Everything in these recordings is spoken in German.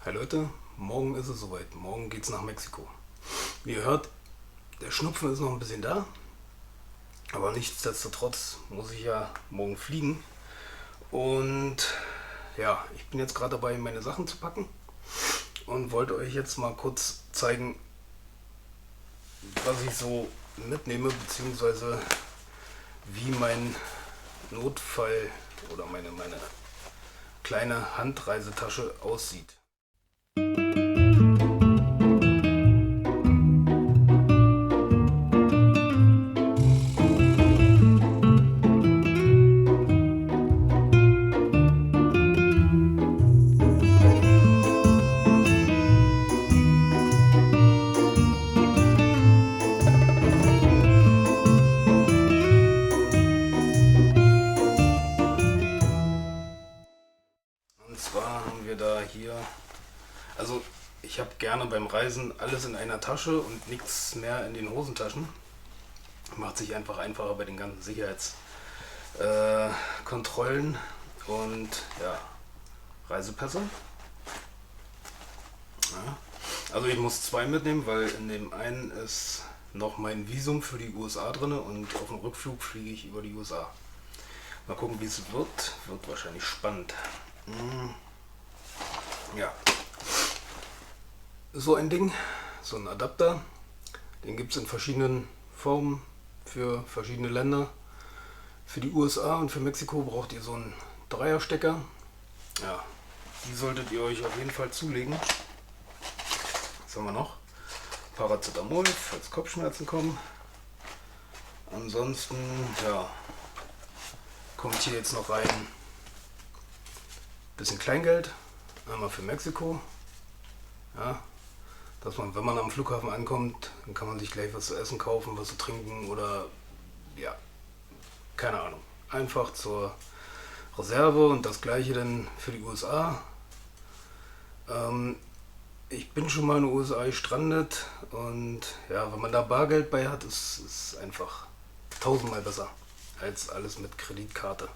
Hi Leute, morgen ist es soweit. Morgen geht's nach Mexiko. Wie ihr hört, der Schnupfen ist noch ein bisschen da, aber nichtsdestotrotz muss ich ja morgen fliegen. Und ja, ich bin jetzt gerade dabei, meine Sachen zu packen und wollte euch jetzt mal kurz zeigen, was ich so mitnehme, beziehungsweise wie mein Notfall oder meine kleine Handreisetasche aussieht. Und zwar haben wir da hier, also ich habe gerne beim Reisen alles in einer Tasche und nichts mehr in den Hosentaschen. Macht sich einfach einfacher bei den ganzen Sicherheitskontrollen und ja, Reisepässe. Ja. Also ich muss zwei mitnehmen, weil in dem einen ist noch mein Visum für die USA drin und auf dem Rückflug fliege ich über die USA. Mal gucken, wie es wird. Wird wahrscheinlich spannend. Ja, so ein Ding, so ein Adapter, den gibt es in verschiedenen Formen für verschiedene Länder. Für die USA und für Mexiko braucht ihr so einen Dreierstecker. Ja, die solltet ihr euch auf jeden Fall zulegen. Was haben wir noch? Paracetamol, falls Kopfschmerzen kommen. Ansonsten, ja, kommt hier jetzt noch rein bisschen Kleingeld, einmal für Mexiko, ja, dass man, wenn man am Flughafen ankommt, dann kann man sich gleich was zu essen kaufen, was zu trinken oder, ja, keine Ahnung, einfach zur Reserve und das gleiche dann für die USA. Ich bin schon mal in den USA gestrandet und ja, wenn man da Bargeld bei hat, ist es einfach tausendmal besser als alles mit Kreditkarte.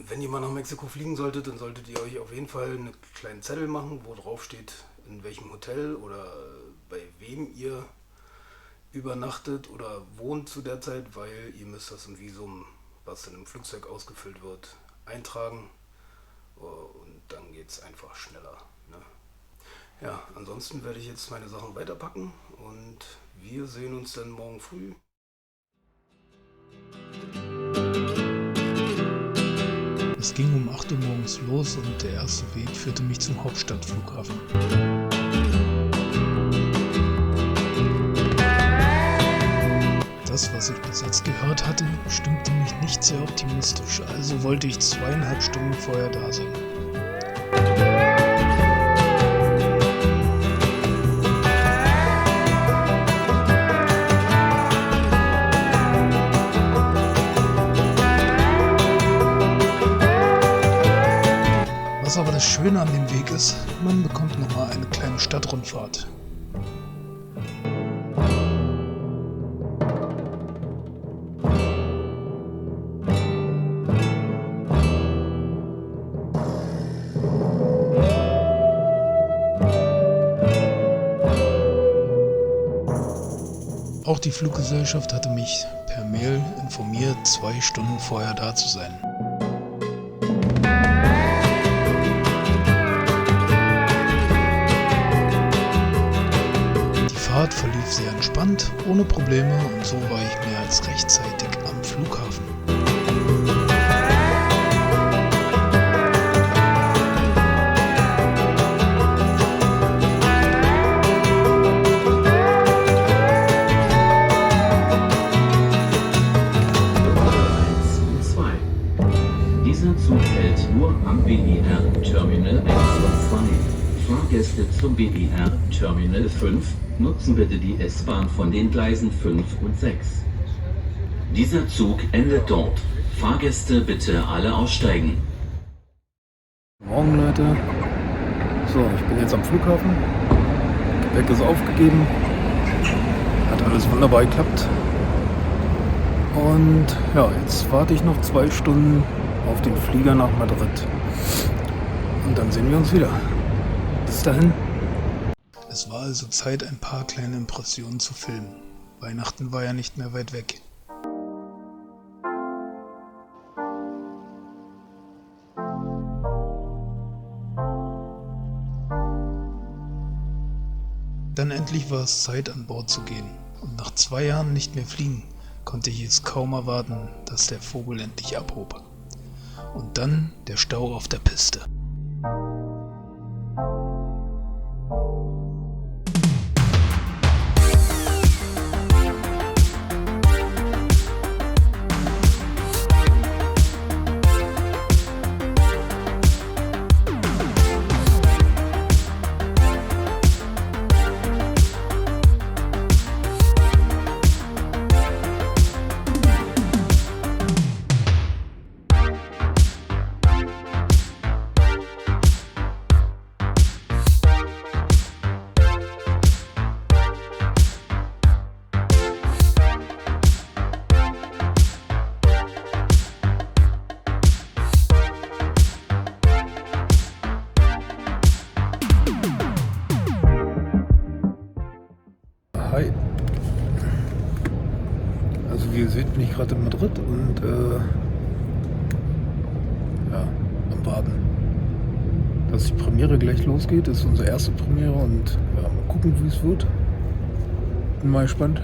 Wenn ihr mal nach Mexiko fliegen solltet, dann solltet ihr euch auf jeden Fall einen kleinen Zettel machen, wo drauf steht, in welchem Hotel oder bei wem ihr übernachtet oder wohnt zu der Zeit, weil ihr müsst das im Visum, was dann im Flugzeug ausgefüllt wird, eintragen und dann geht es einfach schneller. Ne? Ja, ansonsten werde ich jetzt meine Sachen weiterpacken und wir sehen uns dann morgen früh. Es ging um 8 Uhr morgens los und der erste Weg führte mich zum Hauptstadtflughafen. Das, was ich bis jetzt gehört hatte, stimmte mich nicht sehr optimistisch, also wollte ich 2,5 Stunden vorher da sein. Was aber das Schöne an dem Weg ist, man bekommt nochmal eine kleine Stadtrundfahrt. Auch die Fluggesellschaft hatte mich per Mail informiert, 2 Stunden vorher da zu sein. Die Fahrt verlief sehr entspannt, ohne Probleme und so war ich mehr als rechtzeitig am Flughafen. Dieser Zug hält nur am BER Terminal 1 und 2. Fahrgäste zum BER Terminal 5 nutzen bitte die S-Bahn von den Gleisen 5 und 6. Dieser Zug endet dort. Fahrgäste bitte alle aussteigen. Morgen Leute, so ich bin jetzt am Flughafen, Gepäck ist aufgegeben, hat alles wunderbar geklappt. Und ja, jetzt warte ich noch 2 Stunden auf den Flieger nach Madrid. Und dann sehen wir uns wieder. bis dahin. Es war also Zeit, ein paar kleine Impressionen zu filmen. Weihnachten war ja nicht mehr weit weg. Dann endlich war es Zeit, an Bord zu gehen. Und nach 2 Jahren nicht mehr fliegen, konnte ich es kaum erwarten, dass der Vogel endlich abhob. Und dann der Stau auf der Piste. Hi. Also wie ihr seht, bin ich gerade in Madrid und am Warten. Dass die Premiere gleich losgeht, das ist unsere erste Premiere und ja, mal gucken, wie es wird. Bin mal gespannt.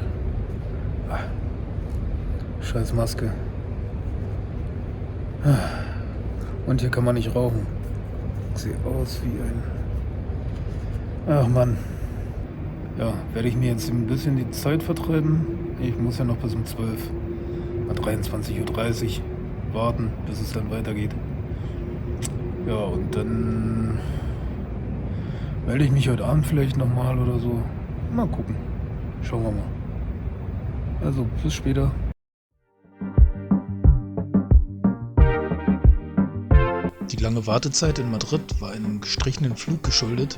Scheiß Maske. Und hier kann man nicht rauchen. Sieht aus wie ein... Ach Mann. Ja, werde ich mir jetzt ein bisschen die Zeit vertreiben. Ich muss ja noch bis um 12, 23:30 Uhr warten, bis es dann weitergeht. Ja, und dann melde ich mich heute Abend vielleicht nochmal oder so. Mal gucken. Schauen wir mal. Also, bis später. Die lange Wartezeit in Madrid war einem gestrichenen Flug geschuldet,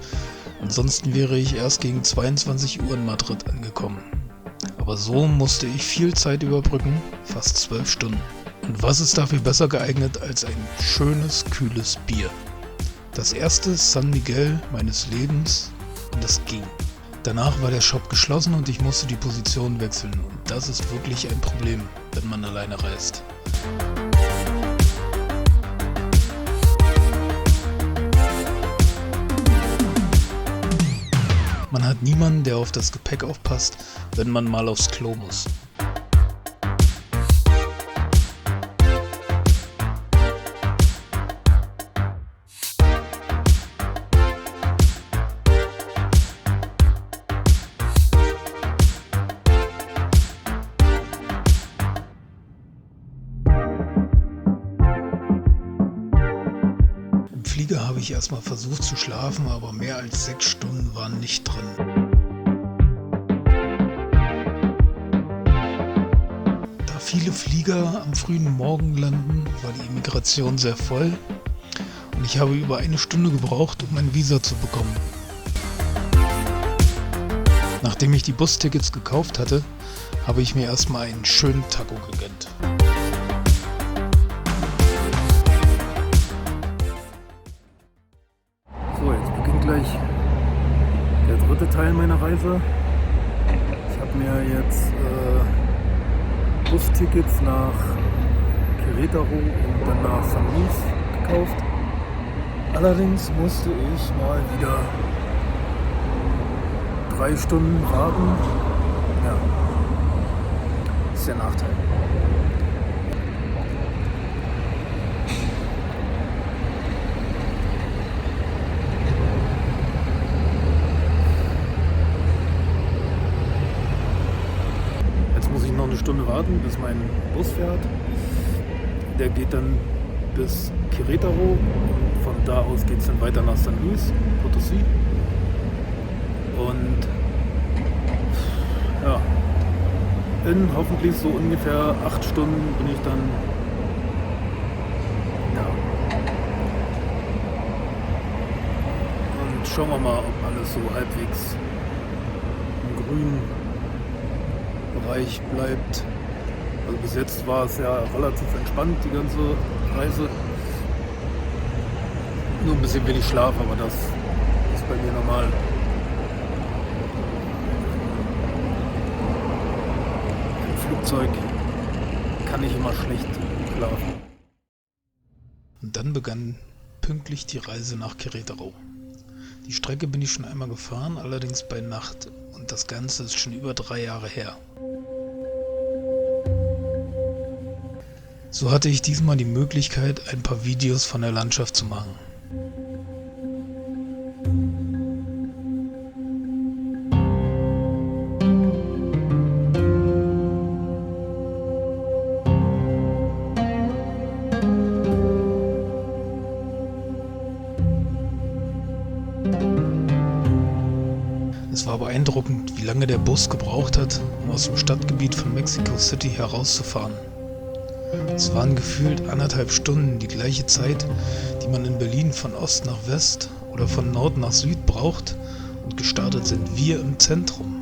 ansonsten wäre ich erst gegen 22 Uhr in Madrid angekommen. Aber so musste ich viel Zeit überbrücken, fast 12 Stunden. Und was ist dafür besser geeignet als ein schönes, kühles Bier? Das erste San Miguel meines Lebens und es ging. Danach war der Shop geschlossen und ich musste die Position wechseln und das ist wirklich ein Problem, wenn man alleine reist. Man hat niemanden, der auf das Gepäck aufpasst, wenn man mal aufs Klo muss. Im Flieger habe ich erstmal versucht zu schlafen, aber mehr als 6 Stunden waren nicht drin. Da viele Flieger am frühen Morgen landen, war die Immigration sehr voll und ich habe über 1 Stunde gebraucht, um ein Visa zu bekommen. Nachdem ich die Bustickets gekauft hatte, habe ich mir erstmal einen schönen Taco gegönnt. So, jetzt beginnt gleich der 3. Teil meiner Reise. Ich habe mir jetzt Bustickets nach Querétaro und dann nach San Luis gekauft. Allerdings musste ich mal wieder 3 Stunden warten. Ja, ist der Nachteil. Jetzt muss ich noch 1 Stunde warten, bis mein Bus fährt. Der geht dann bis Querétaro. Von da aus geht es dann weiter nach San Luis Potosí. Und ja, in hoffentlich so ungefähr 8 Stunden bin ich dann und schauen wir mal, ob alles so halbwegs im grünen Bereich bleibt. Also bis jetzt war es ja relativ entspannt, die ganze Reise. Nur ein bisschen wenig Schlaf, aber das bei mir normal. Im Flugzeug kann ich immer schlecht schlafen. Und dann begann pünktlich die Reise nach Querétaro. Die Strecke bin ich schon einmal gefahren, allerdings bei Nacht. Und das Ganze ist schon über 3 Jahre her. So hatte ich diesmal die Möglichkeit, ein paar Videos von der Landschaft zu machen. Es war beeindruckend, wie lange der Bus gebraucht hat, um aus dem Stadtgebiet von Mexico City herauszufahren. Es waren gefühlt 1,5 Stunden, die gleiche Zeit, die man in Berlin von Ost nach West oder von Nord nach Süd braucht, und gestartet sind wir im Zentrum.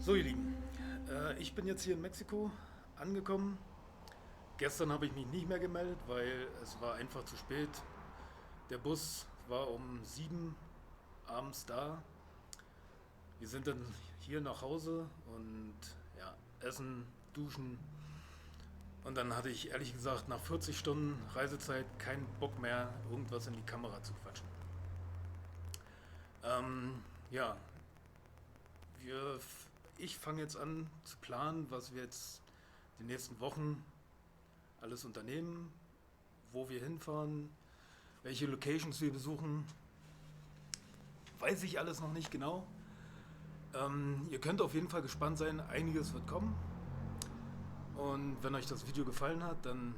So, ihr Lieben, ich bin jetzt hier in Mexiko angekommen. Gestern habe ich mich nicht mehr gemeldet, weil es war einfach zu spät. Der Bus war um 7 abends da. Wir sind dann hier nach Hause und ja, essen, duschen. Und dann hatte ich ehrlich gesagt nach 40 Stunden Reisezeit keinen Bock mehr, irgendwas in die Kamera zu quatschen. Ja, ich fange jetzt an zu planen, was wir jetzt die nächsten Wochen alles unternehmen, wo wir hinfahren, welche Locations wir besuchen. Weiß ich alles noch nicht genau. Ihr könnt auf jeden Fall gespannt sein, einiges wird kommen. Und wenn euch das Video gefallen hat, dann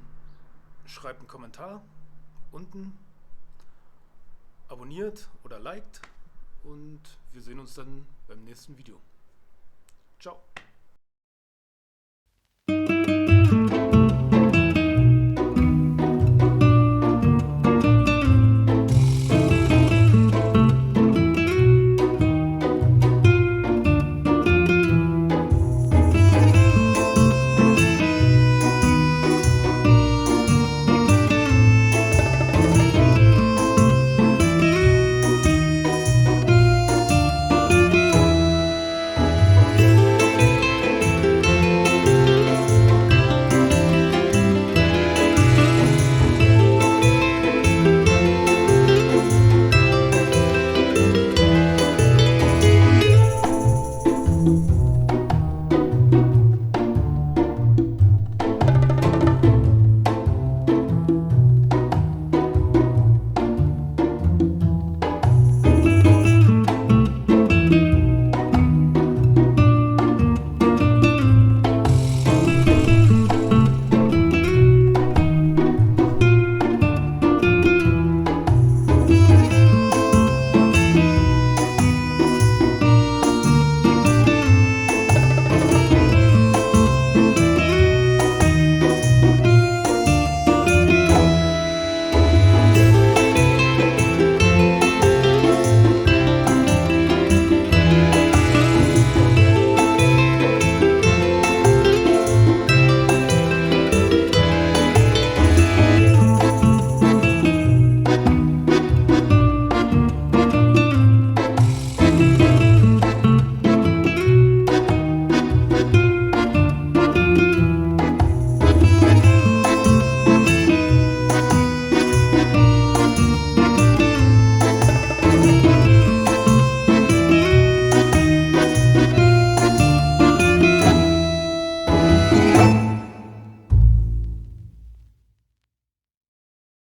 schreibt einen Kommentar unten, abonniert oder liked und wir sehen uns dann beim nächsten Video. Ciao.